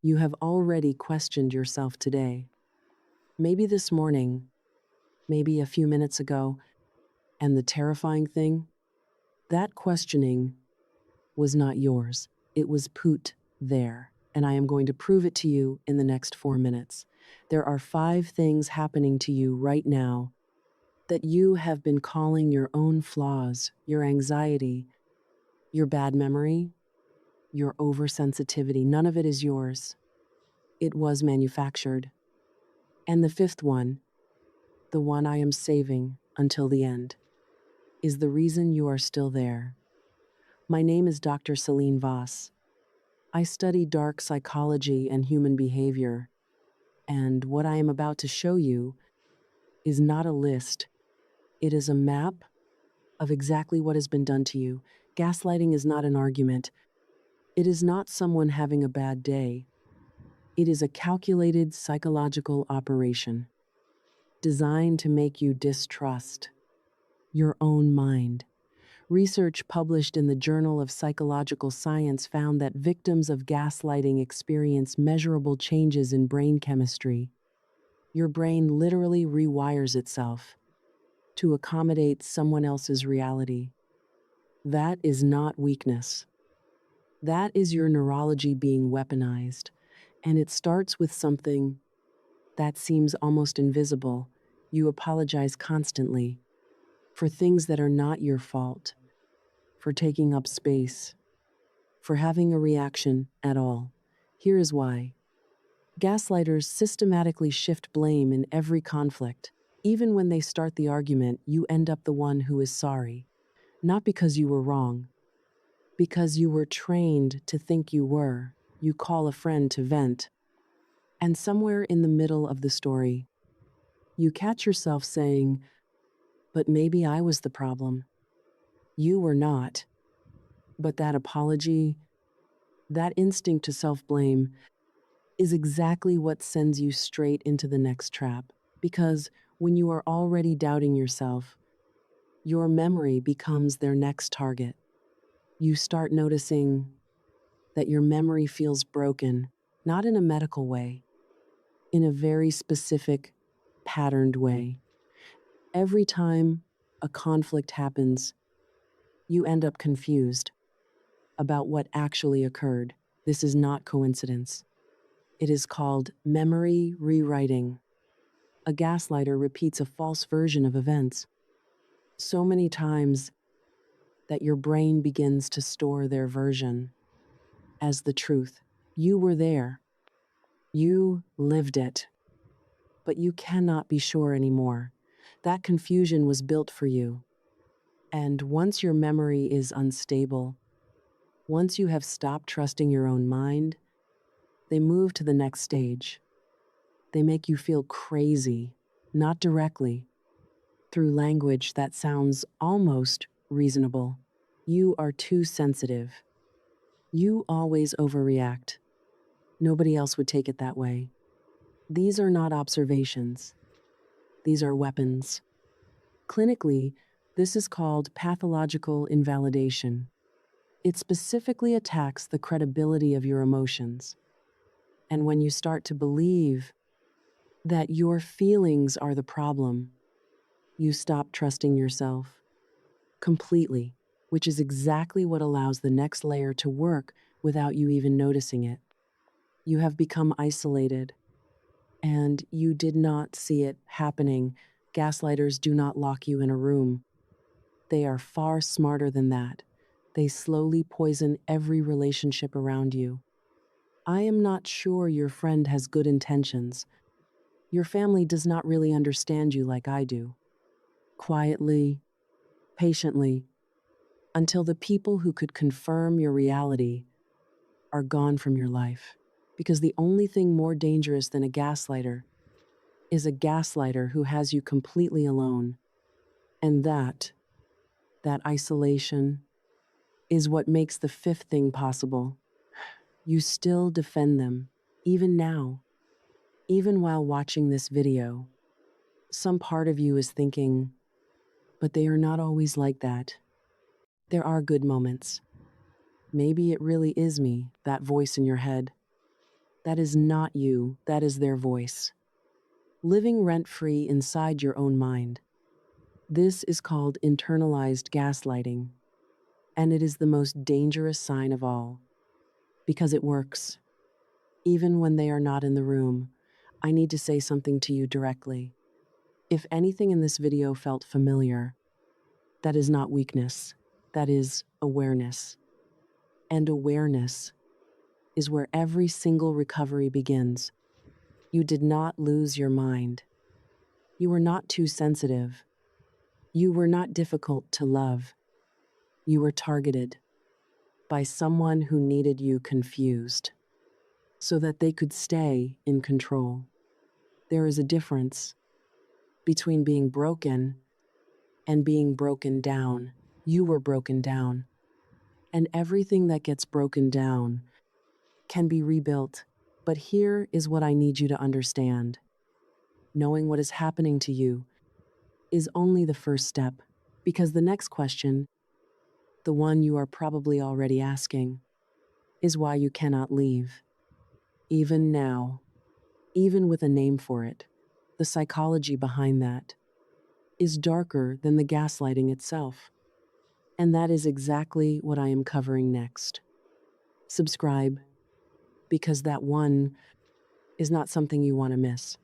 You have already questioned yourself today. Maybe this morning, maybe a few minutes ago, and the terrifying thing? That questioning was not yours. It was put there, and I am going to prove it to you in the next 4 minutes. There are 5 things happening to you right now that you have been calling your own flaws, your anxiety, your bad memory, your oversensitivity. None of it is yours. It was manufactured. And the 5th one, the one I am saving until the end, is the reason you are still there. My name is Dr. Selene Voss. I study dark psychology and human behavior, and what I am about to show you is not a list. It is a map of exactly what has been done to you. Gaslighting is not an argument. It is not someone having a bad day. It is a calculated psychological operation designed to make you distrust your own mind. Research published in the Journal of Psychological Science found that victims of gaslighting experience measurable changes in brain chemistry. Your brain literally rewires itself to accommodate someone else's reality. That is not weakness. That is your neurology being weaponized, and it starts with something that seems almost invisible. You apologize constantly for things that are not your fault, for taking up space, for having a reaction at all. Here is why. Gaslighters systematically shift blame in every conflict. Even when they start the argument, you end up the one who is sorry. Not because you were wrong, because you were trained to think you were. You call a friend to vent. And somewhere in the middle of the story, you catch yourself saying, "But maybe I was the problem." You were not. But that apology, that instinct to self-blame, is exactly what sends you straight into the next trap. Because when you are already doubting yourself, your memory becomes their next target. You start noticing that your memory feels broken, not in a medical way, in a very specific, patterned way. Every time a conflict happens, you end up confused about what actually occurred. This is not coincidence. It is called memory rewriting. A gaslighter repeats a false version of events so many times that your brain begins to store their version as the truth. You were there. You lived it. But you cannot be sure anymore. That confusion was built for you. And once your memory is unstable, once you have stopped trusting your own mind, they move to the next stage. They make you feel crazy, not directly, through language that sounds almost reasonable. You are too sensitive. You always overreact. Nobody else would take it that way. These are not observations. These are weapons. Clinically, this is called pathological invalidation. It specifically attacks the credibility of your emotions. And when you start to believe that your feelings are the problem, you stop trusting yourself completely, which is exactly what allows the next layer to work without you even noticing it. You have become isolated, and you did not see it happening. Gaslighters do not lock you in a room. They are far smarter than that. They slowly poison every relationship around you. I am not sure your friend has good intentions. Your family does not really understand you like I do. Quietly, patiently, until the people who could confirm your reality are gone from your life. Because the only thing more dangerous than a gaslighter is a gaslighter who has you completely alone. And that isolation, is what makes the 5th thing possible. You still defend them, even now. Even while watching this video, some part of you is thinking, but they are not always like that. There are good moments. Maybe it really is me, that voice in your head. That is not you, that is their voice, living rent-free inside your own mind. This is called internalized gaslighting, and it is the most dangerous sign of all, because it works. Even when they are not in the room, I need to say something to you directly. If anything in this video felt familiar, that is not weakness, that is awareness. And awareness is where every single recovery begins. You did not lose your mind. You were not too sensitive. You were not difficult to love. You were targeted by someone who needed you confused so that they could stay in control. There is a difference between being broken and being broken down. You were broken down, and everything that gets broken down can be rebuilt. But here is what I need you to understand. Knowing what is happening to you is only the first step, because the next question, the one you are probably already asking, is why you cannot leave. Even now, even with a name for it, the psychology behind that is darker than the gaslighting itself. And that is exactly what I am covering next. Subscribe, because that one is not something you want to miss.